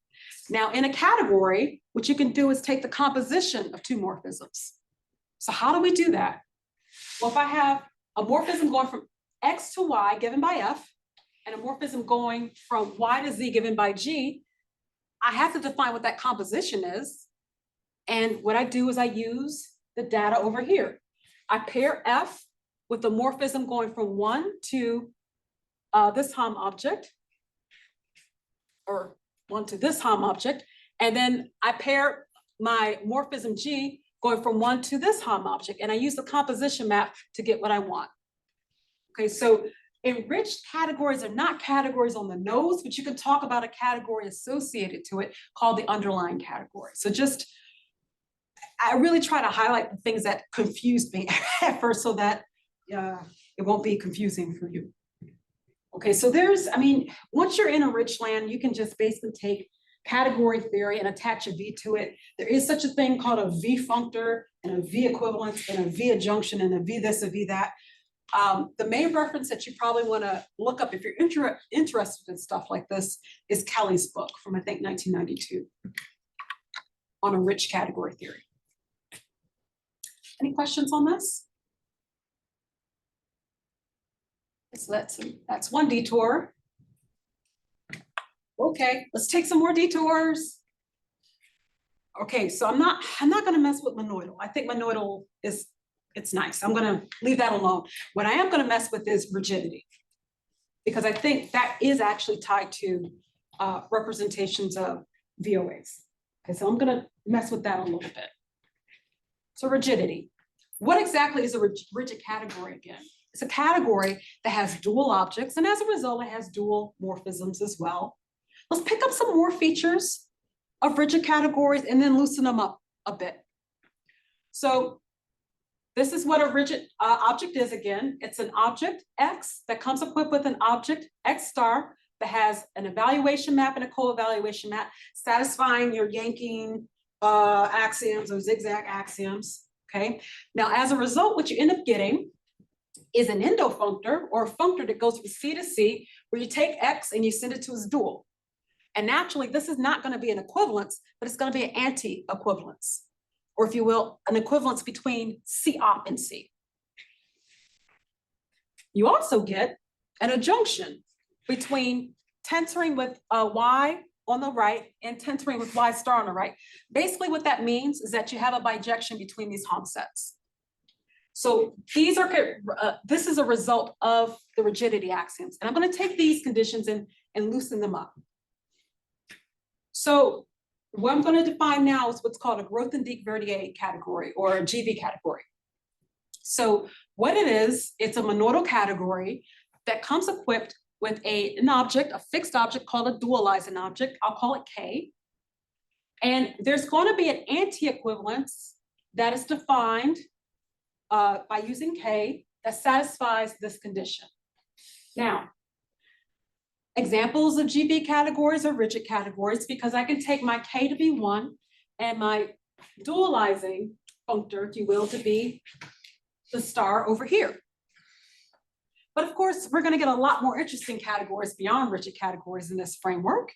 Now in a category, what you can do is take the composition of two morphisms. So how do we do that? Well, if I have a morphism going from X to Y given by F, and a morphism going from Y to Z given by G, I have to define what that composition is. And what I do is I use the data over here. I pair F with the morphism going from 1 to this hom object, or 1 to this hom object, and then I pair my morphism G going from 1 to this hom object, and I use the composition map to get what I want. Okay, so enriched categories are not categories on the nose, but you can talk about a category associated to it called the underlying category. So just, I really try to highlight the things that confused me at first so that it won't be confusing for you. Okay, so there's, I mean, once you're in a rich land, you can just basically take category theory and attach a V to it. There is such a thing called a V functor and a V equivalence and a V adjunction and a V this, a V that. The main reference that you probably want to look up if you're interested in stuff like this is Kelly's book from, I think, 1992 on a rich category theory. Any questions on this? So that's one detour. Okay, let's take some more detours. Okay, so I'm not gonna mess with monoidal. I think monoidal it's nice. I'm gonna leave that alone. What I am gonna mess with is rigidity, because I think that is actually tied to representations of VOAs. Okay, so I'm gonna mess with that a little bit. So rigidity. What exactly is a rigid category again? It's a category that has dual objects, and as a result, it has dual morphisms as well. Let's pick up some more features of rigid categories and then loosen them up a bit. So this is what a rigid object is again. It's an object X that comes equipped with an object X star that has an evaluation map and a co-evaluation map, satisfying your yanking axioms or zigzag axioms, okay? Now, as a result, what you end up getting is an endofunctor, or a functor that goes from C to C, where you take X and you send it to its dual. And naturally, this is not gonna be an equivalence, but it's gonna be an anti-equivalence, or if you will, an equivalence between C op and C. You also get an adjunction between tensoring with Y on the right and tensoring with Y star on the right. Basically what that means is that you have a bijection between these hom sets. So these are, this is a result of the rigidity axioms. And I'm gonna take these conditions and loosen them up. So what I'm gonna define now is what's called a Grothendieck-Verdier category, or a GV category. So what it is, it's a monoidal category that comes equipped with an object, a fixed object called a dualizing object. I'll call it K. And there's going to be an anti-equivalence that is defined by using K that satisfies this condition. Now, examples of GV categories are rigid categories, because I can take my K to be 1 and my dualizing functor, if you will, to be the star over here. But of course, we're going to get a lot more interesting categories beyond rigid categories in this framework.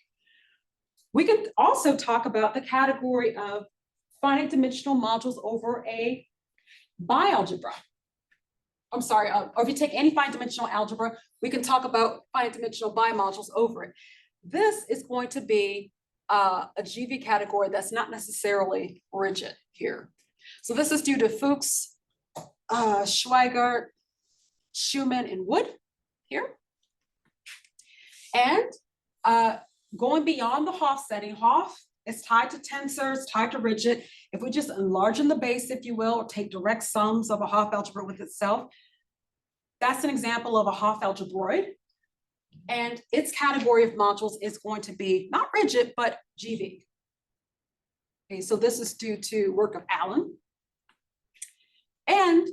We could also talk about the category of finite dimensional modules over a bialgebra. I'm sorry, or if you take any finite dimensional algebra, we can talk about finite dimensional bimodules over it. This is going to be a GV category that's not necessarily rigid here. So this is due to Fuchs, Schweigart, Schumann, and Wood here. And going beyond the Hopf setting, Hopf is tied to tensor, it's tied to rigid. If we just enlarge the base, if you will, or take direct sums of a Hopf algebra with itself, that's an example of a Hopf algebroid. And its category of modules is going to be not rigid, but GV. Okay, so this is due to work of Allen. And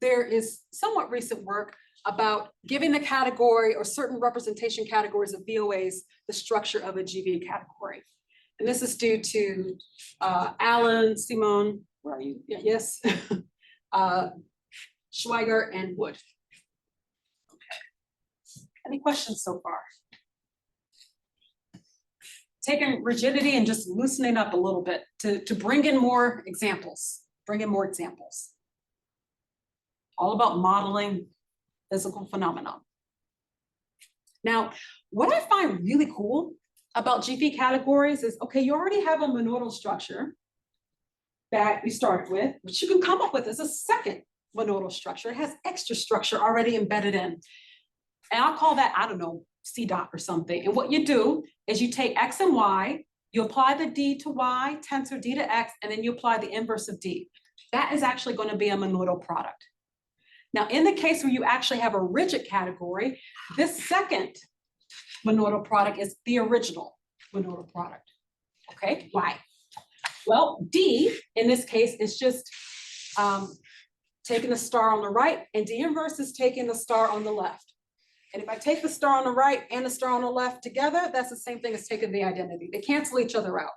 there is somewhat recent work about giving the category or certain representation categories of VOAs the structure of a GV category. And this is due to Allen, Simon, where are you? Yeah, yes, Schweigart and Wood. Okay. Any questions so far? Taking rigidity and just loosening up a little bit to bring in more examples, All about modeling physical phenomena. Now, what I find really cool about GV categories is, okay, you already have a monoidal structure that you started with, which you can come up with as a second monoidal structure. It has extra structure already embedded in. And I'll call that, I don't know, C dot or something. And what you do is you take X and Y, you apply the D to Y, tensor D to X, and then you apply the inverse of D. That is actually going to be a monoidal product. Now, in the case where you actually have a rigid category, this second monoidal product is the original monoidal product. Okay, why? Well, D in this case is just taking the star on the right, and D inverse is taking the star on the left. And if I take the star on the right and the star on the left together, that's the same thing as taking the identity. They cancel each other out.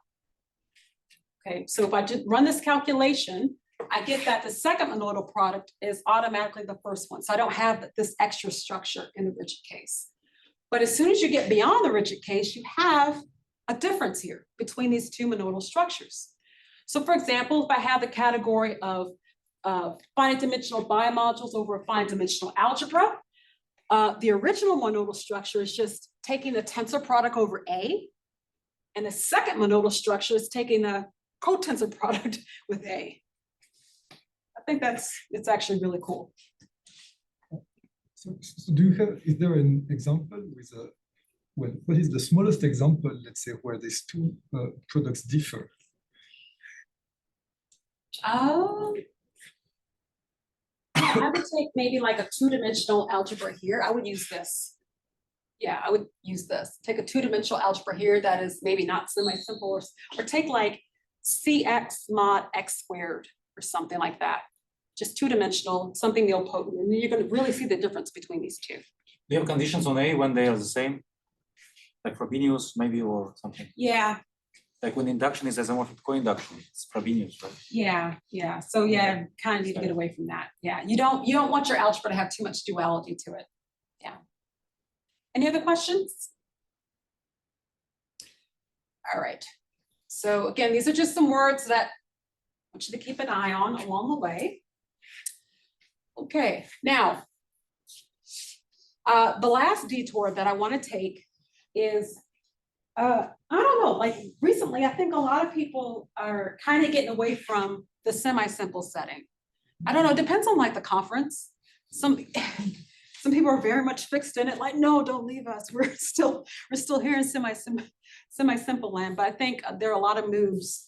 Okay, so if I just run this calculation, I get that the second monoidal product is automatically the first one. So I don't have this extra structure in the rigid case. But as soon as you get beyond the rigid case, you have a difference here between these two monoidal structures. So for example, if I have the category of finite dimensional bimodules over a finite dimensional algebra, the original monoidal structure is just taking the tensor product over A, and the second monoidal structure is taking the cotensor product with A. I think it's actually really cool. So do you have, is there an example with a, well, what is the smallest example, let's say, where these two products differ? I would take maybe like a two-dimensional algebra here. I would use this. Yeah, I would use this. Take a two-dimensional algebra here that is maybe not semi-simple, or take like CX mod X squared or something like that. Just two-dimensional, something nilpotent, and you're going to really see the difference between these two. Do you have conditions on A when they are the same? Like Frobenius maybe, or something? Yeah. Like when induction is isomorphic co-induction, it's Frobenius, right? Yeah. So yeah, kind of need to get away from that. Yeah, you don't want your algebra to have too much duality to it. Yeah. Any other questions? All right. So again, these are just some words that I want you to keep an eye on along the way. Okay, now, the last detour that I want to take is, I don't know, like recently, I think a lot of people are kind of getting away from the semi-simple setting. I don't know, it depends on like the conference. Some people are very much fixed in it, like, no, don't leave us. We're still here in semi-simple land, but I think there are a lot of moves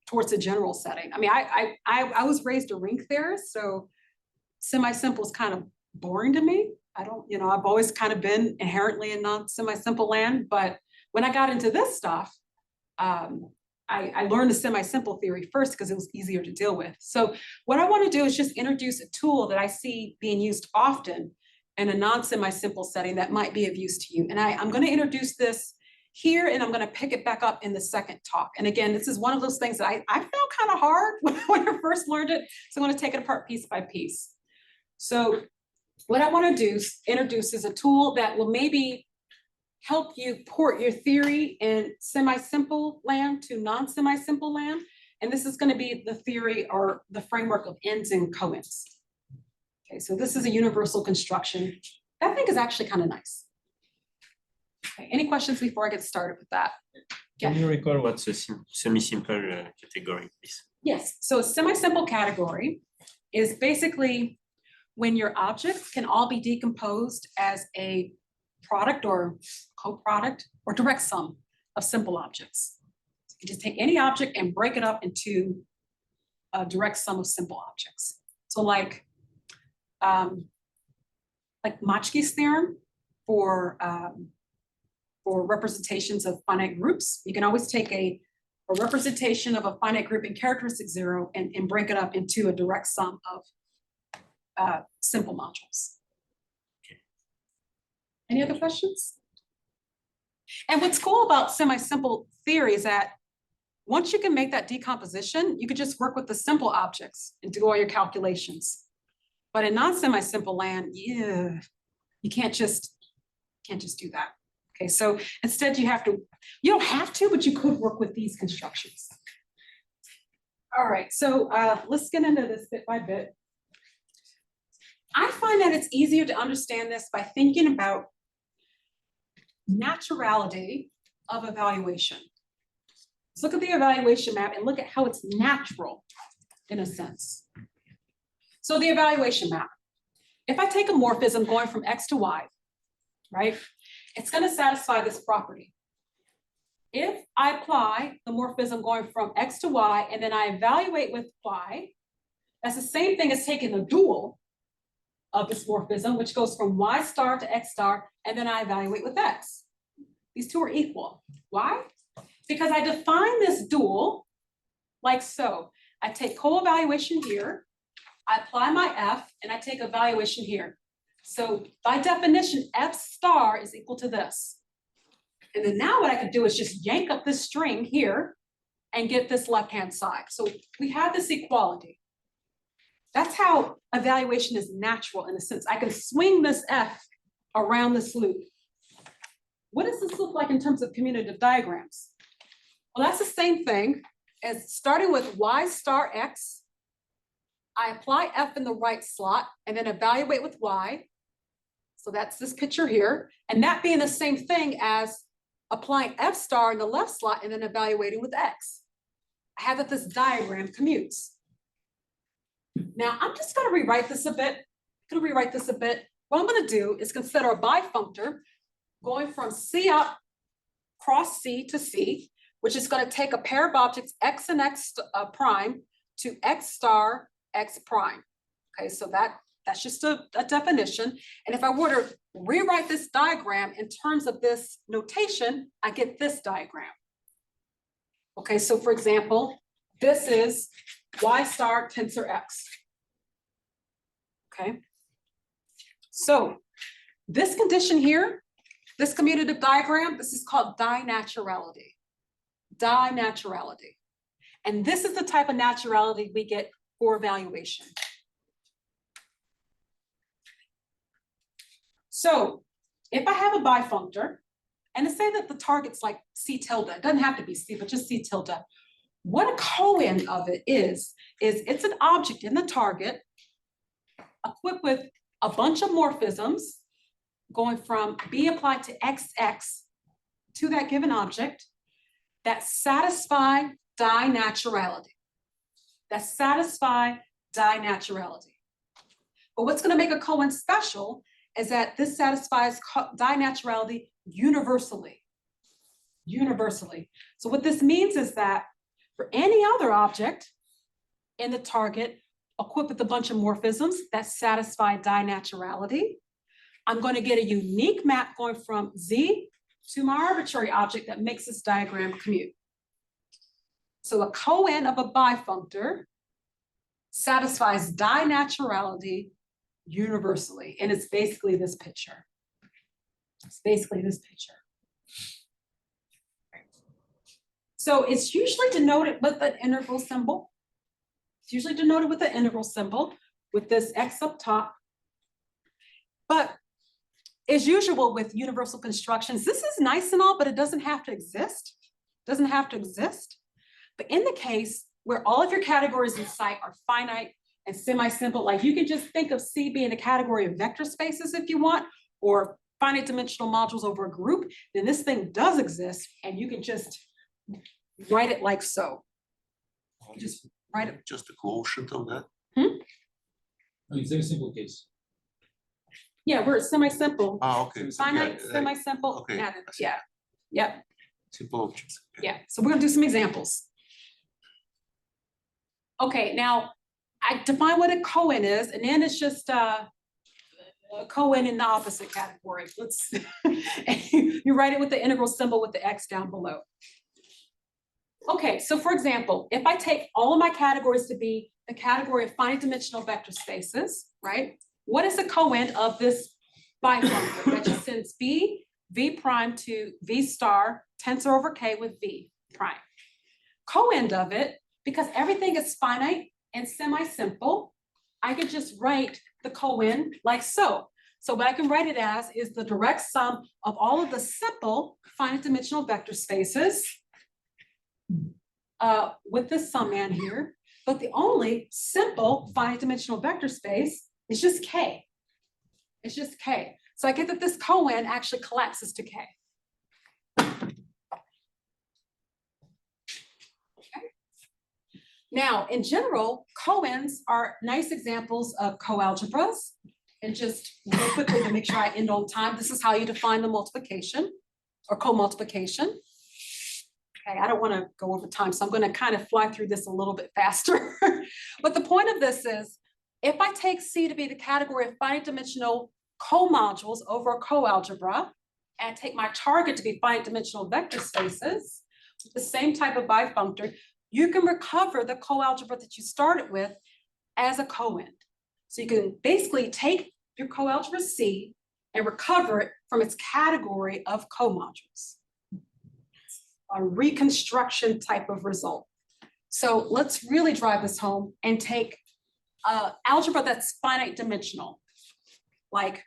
towards the general setting. I mean, I was raised a ring theorist, so semi-simple is kind of boring to me. I've always kind of been inherently in non-semi-simple land, but when I got into this stuff, I learned the semi-simple theory first because it was easier to deal with. So what I want to do is just introduce a tool that I see being used often in a non-semi-simple setting that might be of use to you. And I'm going to introduce this here, and I'm gonna pick it back up in the second talk. And again, this is one of those things that I found kind of hard when I first learned it. So I'm gonna take it apart piece by piece. So what I wanna do is introduce is a tool that will maybe help you port your theory in semi-simple land to non-semi-simple land. And this is gonna be the theory or the framework of ends and coends. Okay, so this is a universal construction. That I think is actually kind of nice. Okay, any questions before I get started with that? Can you recall what's a semi-simple category, please? Yes, so a semi-simple category is basically when your objects can all be decomposed as a product or co-product or direct sum of simple objects. So you just take any object and break it up into a direct sum of simple objects. So like Machke's theorem for representations of finite groups. You can always take a representation of a finite group in characteristic 0 and break it up into a direct sum of simple modules. Okay. Any other questions? And what's cool about semi-simple theory is that once you can make that decomposition, you could just work with the simple objects and do all your calculations. But in non-semi-simple land, yeah, you can't just do that. Okay, so instead you don't have to, but you could work with these constructions. All right, so let's get into this bit by bit. I find that it's easier to understand this by thinking about naturality of evaluation. Let's look at the evaluation map and look at how it's natural in a sense. So the evaluation map. If I take a morphism going from X to Y, right, it's going to satisfy this property. If I apply the morphism going from X to Y and then I evaluate with Y, that's the same thing as taking the dual of this morphism, which goes from Y star to X star, and then I evaluate with X. These two are equal. Why? Because I define this dual like so. I take co-evaluation here, I apply my F, and I take evaluation here. So by definition, F star is equal to this. And then now what I could do is just yank up this string here and get this left-hand side. So we have this equality. That's how evaluation is natural in a sense. I can swing this F around this loop. What does this look like in terms of commutative diagrams? Well, that's the same thing as starting with Y star X. I apply F in the right slot and then evaluate with Y. So that's this picture here. And that being the same thing as applying F star in the left slot and then evaluating with X. I have that this diagram commutes. Now I'm just gonna rewrite this a bit. What I'm gonna do is consider a bifunctor going from C up, cross C to C, which is gonna take a pair of objects X and X prime to X star X prime. Okay, so that's just a definition. And if I were to rewrite this diagram in terms of this notation, I get this diagram. Okay, so for example, this is Y star tensor X. Okay, so this condition here, this commutative diagram, this is called dinaturality. Dinaturality. And this is the type of naturality we get for evaluation. So if I have a bifunctor, and to say that the target's like C tilde, it doesn't have to be C, but just C tilde. What a coend of it is it's an object in the target equipped with a bunch of morphisms going from B applied to XX to that given object that satisfy dinaturality. But what's going to make a coend special is that this satisfies dinaturality universally. So what this means is that for any other object in the target equipped with a bunch of morphisms that satisfy dinaturality, I'm going to get a unique map going from Z to my arbitrary object that makes this diagram commute. So a coend of a bifunctor satisfies dinaturality universally, and it's basically this picture. So it's usually denoted with an integral symbol. It's usually denoted with an integral symbol with this X up top. But as usual with universal constructions, this is nice and all, but it doesn't have to exist. Doesn't have to exist. But in the case where all of your categories in sight are finite and semi-simple, like you can just think of C being a category of vector spaces if you want, or finite dimensional modules over a group, then this thing does exist and you can just write it like so. Just write it. Just a quotient of that. It's a simple case. Yeah, we're semi-simple. Ah, okay. Finite, Yeah, semi-simple. okay, added. I see. Yeah. Yep. simple objects. Yeah. So we're gonna do some examples. Okay, now I define what a cohen is, and then it's just a cohen in the opposite category. Let's you write it with the integral symbol with the X down below. Okay, so for example, if I take all of my categories to be the category of finite dimensional vector spaces, right? What is the coend of this bifunctor that just sends V prime to V star tensor over K with V prime? Coend of it, because everything is finite and semi-simple, I could just write the coend like so. So what I can write it as is the direct sum of all of the simple finite dimensional vector spaces with this summand here, but the only simple finite dimensional vector space is just K. It's just K. So I get that this coend actually collapses to K. Now, in general, coends are nice examples of coalgebras. And just real quickly to make sure I end on time, this is how you define the multiplication or co-multiplication. Okay, I don't want to go over time, so I'm going to kind of fly through this a little bit faster. But the point of this is, if I take C to be the category of finite dimensional co-modules over a coalgebra, and take my target to be finite dimensional vector spaces, the same type of bifunctor, you can recover the coalgebra that you started with as a coend. So you can basically take your coalgebra C and recover it from its category of comodules. A reconstruction type of result. So let's really drive this home and take algebra that's finite dimensional, like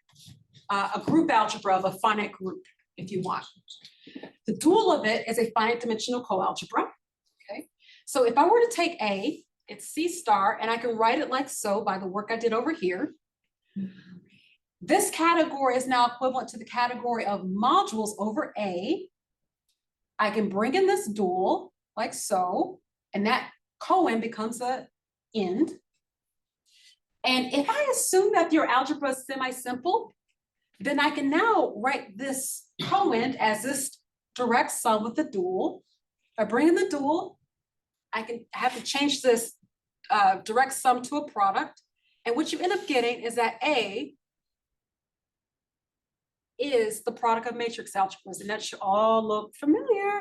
a group algebra of a finite group, if you want. The dual of it is a finite dimensional coalgebra. Okay, so if I were to take A, it's C star, and I can write it like so by the work I did over here. This category is now equivalent to the category of modules over A. I can bring in this dual like so, and that coend becomes an end. And if I assume that your algebra is semi-simple, then I can now write this coend as this direct sum with the dual. If I bring in the dual, I can have to change this direct sum to a product. And what you end up getting is that A is the product of matrix algebras, and that should all look familiar.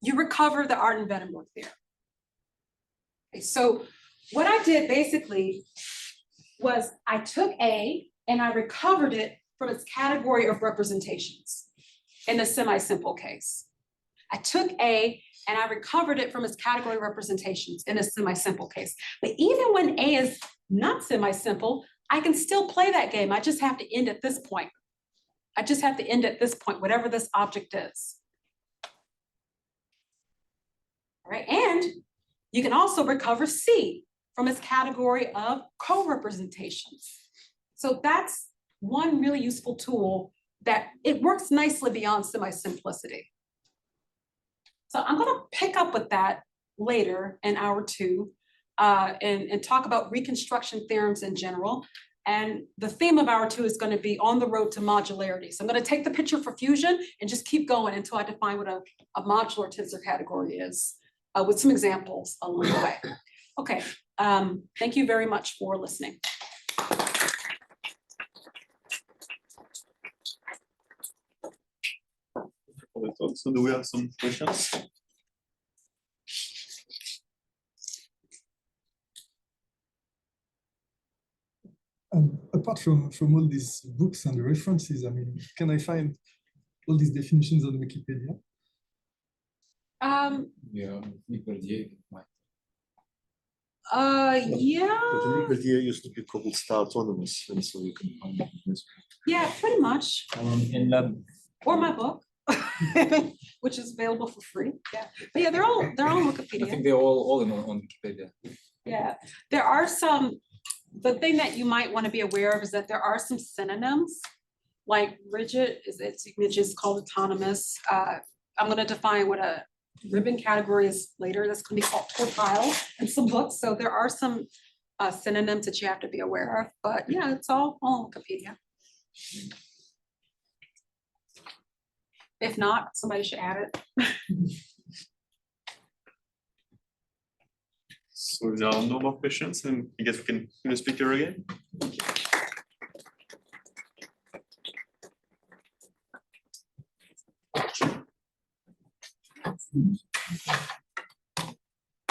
You recover the Artin-Vettenberg theorem. Okay, so what I did basically was I took A and I recovered it from its category of representations in the semi-simple case. I took A and I recovered it from its category of representations in a semi-simple case. But even when A is not semi-simple, I can still play that game. I just have to end at this point. I just have to end at this point, whatever this object is. All right, and you can also recover C from its category of co-representations. So that's one really useful tool that it works nicely beyond semi-simplicity. So I'm going to pick up with that later in hour 2 and talk about reconstruction theorems in general. And the theme of hour 2 is going to be on the road to modularity. So I'm going to take the picture for fusion and just keep going until I define what a modular tensor category is with some examples along the way. Okay, thank you very much for listening. So do we have some questions? Apart from all these books and references, I mean, can I find all these definitions on Wikipedia? Yeah, equal Yeah, But the idea used to be called star autonomous, and so you can find this. yeah, pretty much. In lab, Or my book, which is available for free. Yeah, but yeah, they're all on I Wikipedia. think they're all on Wikipedia. Yeah, there are some, the thing that you might want to be aware of is that there are some synonyms. Like rigid is its signature is called autonomous. I'm going to define what a ribbon category is later. That's going to be called quartile in some books. So there are some synonyms that you have to be aware of. But yeah, it's all on Wikipedia. If not, somebody should add it. So if there are no more questions, and I guess we can hear the speaker again.